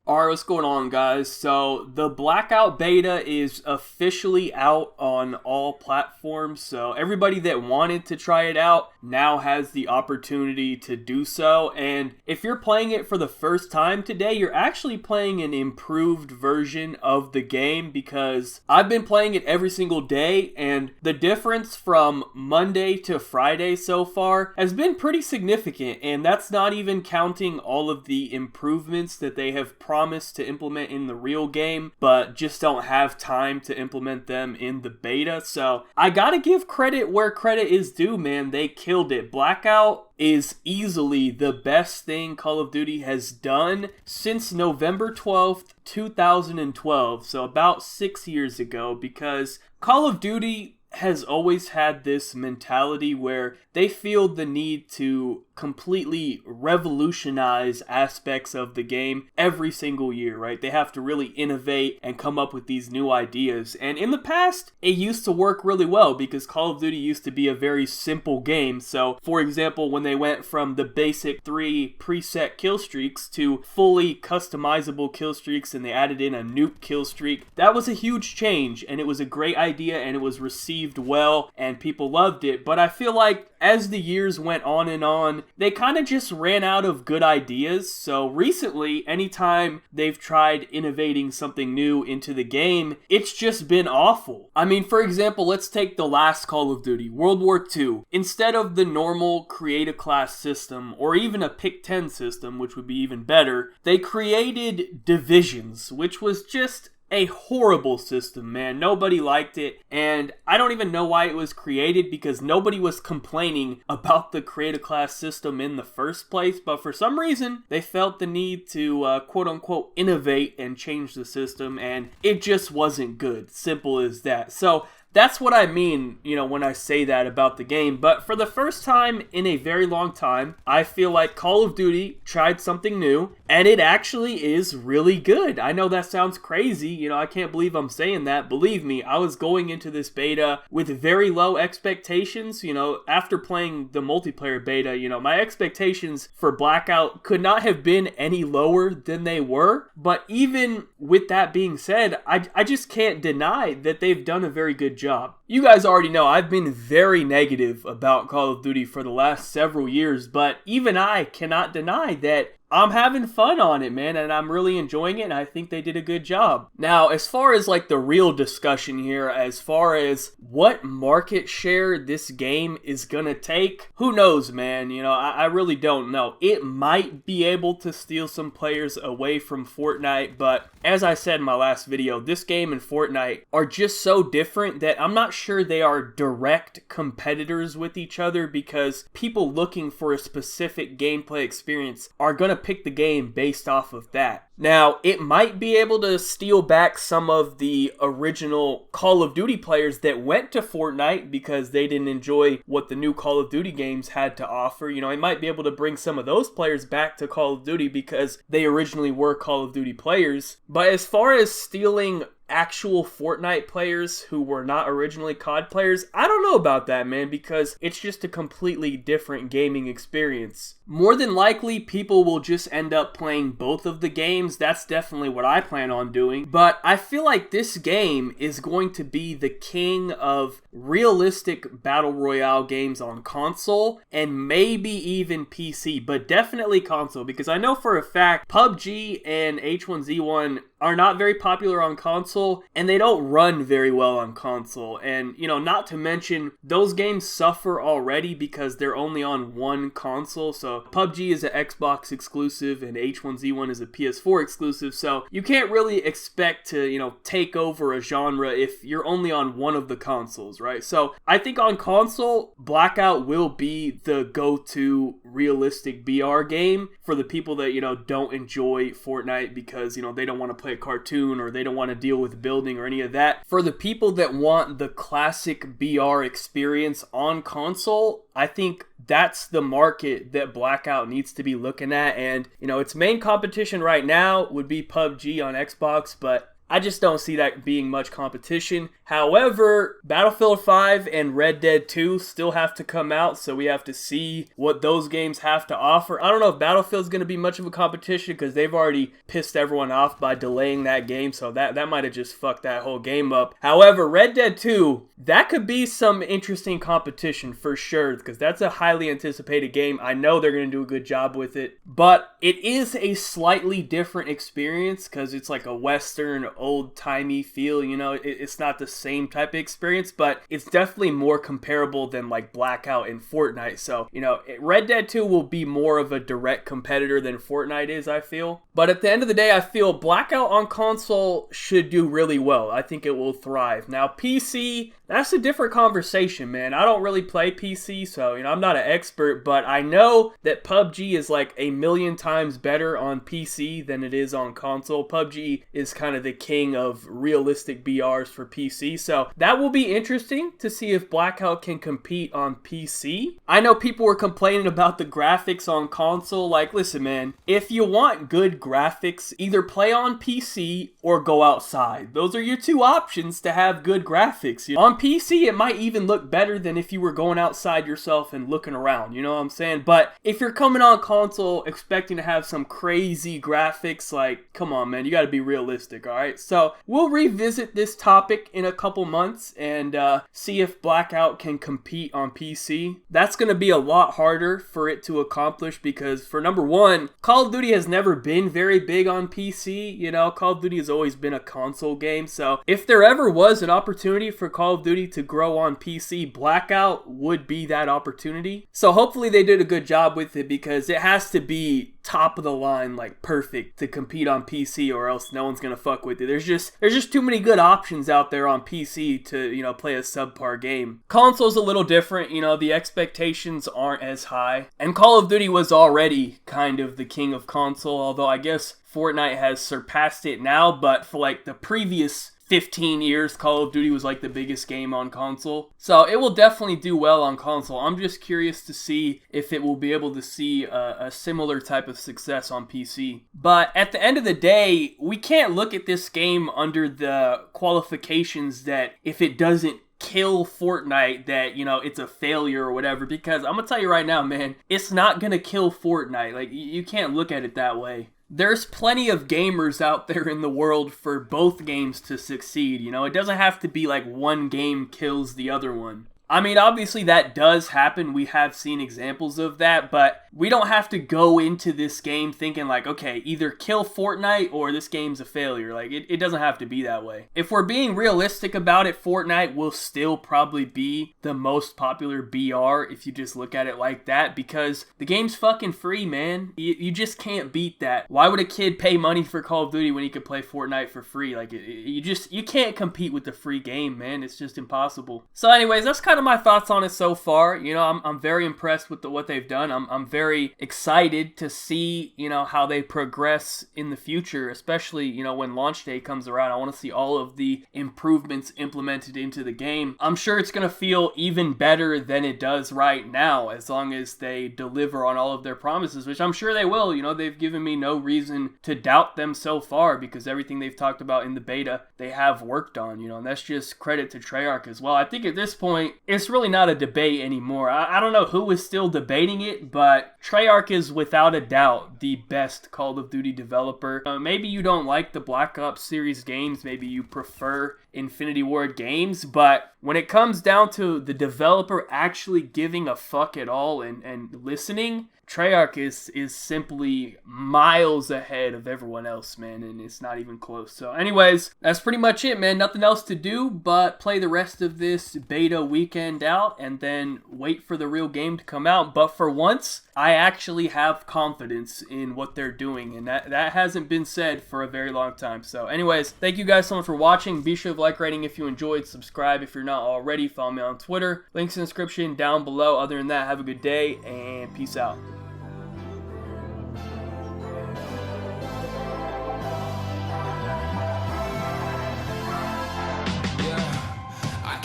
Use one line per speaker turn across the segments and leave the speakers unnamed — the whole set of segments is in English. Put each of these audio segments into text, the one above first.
Alright, what's going on, guys? So, the Blackout beta is officially out on all platforms, so everybody that wanted to try it out now has the opportunity to do so. And if you're playing it for the first time today, you're actually playing an improved version of the game, because I've been playing it every single day, and the difference from Monday to Friday so far has been pretty significant, and that's not even counting all of the improvements that they have promised to implement in the real game, but just don't have time to implement them in the beta. So I gotta give credit where credit is due, man. They killed it. Blackout is easily the best thing Call of Duty has done since November 12th, 2012, so about 6 years ago, because Call of Duty has always had this mentality where they feel the need to completely revolutionize aspects of the game every single year, right? They have to really innovate and come up with these new ideas. And in the past, it used to work really well because Call of Duty used to be a very simple game. So, for example, when they went from the basic 3 preset kill streaks to fully customizable kill streaks and they added in a nuke kill streak, that was a huge change, and it was a great idea and it was received well and people loved it. But I feel like as the years went on and on, they kind of just ran out of good ideas. So recently, anytime they've tried innovating something new into the game, it's just been awful. I mean, for example, let's take the last Call of Duty, World War II. Instead of the normal create a class system, or even a pick 10 system, which would be even better, they created divisions, which was just a horrible system, man. Nobody liked it, and I don't even know why it was created, because nobody was complaining about the create a class system in the first place, but for some reason they felt the need to quote-unquote innovate and change the system, and it just wasn't good. Simple as that. So that's what I mean, when I say that about the game. But for the first time in a very long time, I feel like Call of Duty tried something new, and it actually is really good. I know that sounds crazy, I can't believe I'm saying that. Believe me, I was going into this beta with very low expectations. After playing the multiplayer beta, my expectations for Blackout could not have been any lower than they were. But even with that being said, I just can't deny that they've done a very good job. You guys already know I've been very negative about Call of Duty for the last several years, but even I cannot deny that I'm having fun on it, man, and I'm really enjoying it, and I think they did a good job. Now, as far as like the real discussion here, as far as what market share this game is gonna take, who knows, man? I really don't know. It might be able to steal some players away from Fortnite, but as I said in my last video, this game and Fortnite are just so different that I'm not sure they are direct competitors with each other, because people looking for a specific gameplay experience are gonna pick the game based off of that. Now, it might be able to steal back some of the original Call of Duty players that went to Fortnite because they didn't enjoy what the new Call of Duty games had to offer. It might be able to bring some of those players back to Call of Duty because they originally were Call of Duty players. But as far as stealing actual Fortnite players who were not originally COD players, I don't know about that, man, because it's just a completely different gaming experience. More than likely, people will just end up playing both of the games. That's definitely what I plan on doing. But I feel like this game is going to be the king of realistic battle royale games on console, and maybe even PC, but definitely console, because I know for a fact PUBG and H1Z1 are not very popular on console, and they don't run very well on console. And, not to mention, those games suffer already because they're only on one console. So PUBG is an Xbox exclusive and H1Z1 is a PS4 exclusive. So you can't really expect to, take over a genre if you're only on one of the consoles, right? So I think on console, Blackout will be the go-to realistic BR game for the people that, don't enjoy Fortnite because, they don't want to play a cartoon or they don't want to deal with building or any of that. For the people that want the classic BR experience on console, I think that's the market that Blackout needs to be looking at. And, its main competition right now would be PUBG on Xbox, but I just don't see that being much competition. However, Battlefield 5 and Red Dead 2 still have to come out, so we have to see what those games have to offer. I don't know if Battlefield's going to be much of a competition because they've already pissed everyone off by delaying that game, so that might have just fucked that whole game up. However, Red Dead 2, that could be some interesting competition for sure, because that's a highly anticipated game. I know they're going to do a good job with it, but it is a slightly different experience because it's like a Western, old-timey feel, you know. It's not the same type of experience, but it's definitely more comparable than like Blackout and Fortnite. So, you know, Red Dead 2 will be more of a direct competitor than Fortnite is, I feel. But at the end of the day, I feel Blackout on console should do really well. I think it will thrive. Now, PC, that's a different conversation, man. I don't really play PC, so, you know, I'm not an expert, but I know that PUBG is like a million times better on PC than it is on console. PUBG is kind of the king of realistic BRs for PC, so that will be interesting to see if Blackout can compete on PC. I know people were complaining about the graphics on console. Like, listen, man, if you want good graphics, either play on PC or go outside. Those are your two options to have good graphics. On PC, it might even look better than if you were going outside yourself and looking around, you know what I'm saying? But if you're coming on console expecting to have some crazy graphics, like, come on, man, you gotta be realistic, alright? So, we'll revisit this topic in a couple months and see if Blackout can compete on PC. That's gonna be a lot harder for it to accomplish because, for number one, Call of Duty has never been very big on PC, you know? Call of Duty has always been a console game, so if there ever was an opportunity for Call of Duty to grow on PC, Blackout would be that opportunity. So hopefully they did a good job with it because it has to be top of the line, like perfect to compete on PC, or else no one's gonna fuck with it. There's just too many good options out there on PC to, you know, play a subpar game. Console's a little different, you know, the expectations aren't as high. And Call of Duty was already kind of the king of console, although I guess Fortnite has surpassed it now, but for like the previous 15 years, Call of Duty was like the biggest game on console. So it will definitely do well on console. I'm just curious to see if it will be able to see a similar type of success on PC. But at the end of the day, we can't look at this game under the qualifications that if it doesn't kill Fortnite, that, you know, it's a failure or whatever, because I'm gonna tell you right now, man, it's not gonna kill Fortnite. Like, you can't look at it that way. There's plenty of gamers out there in the world for both games to succeed, you know? It doesn't have to be like one game kills the other one. I mean, obviously that does happen. We have seen examples of that, but we don't have to go into this game thinking like, okay, either kill Fortnite or this game's a failure. Like, it doesn't have to be that way. If we're being realistic about it, Fortnite will still probably be the most popular BR if you just look at it like that, because the game's fucking free, man. You just can't beat that. Why would a kid pay money for Call of Duty when he could play Fortnite for free? Like, you can't compete with the free game, man. It's just impossible. So anyways, that's kind of my thoughts on it so far. You know, I'm very impressed with what they've done. I'm very excited to see, you know, how they progress in the future, especially, you know, when launch day comes around. I want to see all of the improvements implemented into the game. I'm sure it's going to feel even better than it does right now, as long as they deliver on all of their promises, which I'm sure they will. You know, they've given me no reason to doubt them so far, because everything they've talked about in the beta, they have worked on, you know, and that's just credit to Treyarch as well. I think at this point, it's really not a debate anymore. I don't know who is still debating it, but Treyarch is without a doubt the best Call of Duty developer. Maybe you don't like the Black Ops series games, maybe you prefer Infinity Ward games, but when it comes down to the developer actually giving a fuck at all and listening, Treyarch is simply miles ahead of everyone else, man, and it's not even close. So anyways, that's pretty much it, man. Nothing else to do but play the rest of this beta weekend out and then wait for the real game to come out. But for once, I actually have confidence in what they're doing, and that hasn't been said for a very long time. So anyways, thank you guys so much for watching. Be sure to like, rating if you enjoyed, subscribe if you're not already, follow me on Twitter. Links in the description down below. Other than that, have a good day, and peace out.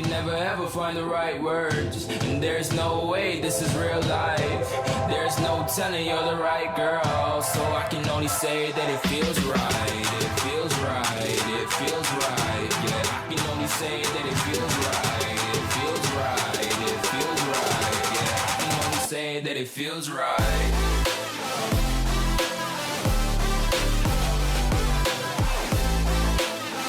can never ever find the right words. And there's no way this is real life. There's no telling you're the right girl. So I can only say that it feels right. It feels right, it feels right. Yeah, I can only say that it feels right. It feels right, it feels right. Yeah, I can only say that it feels right.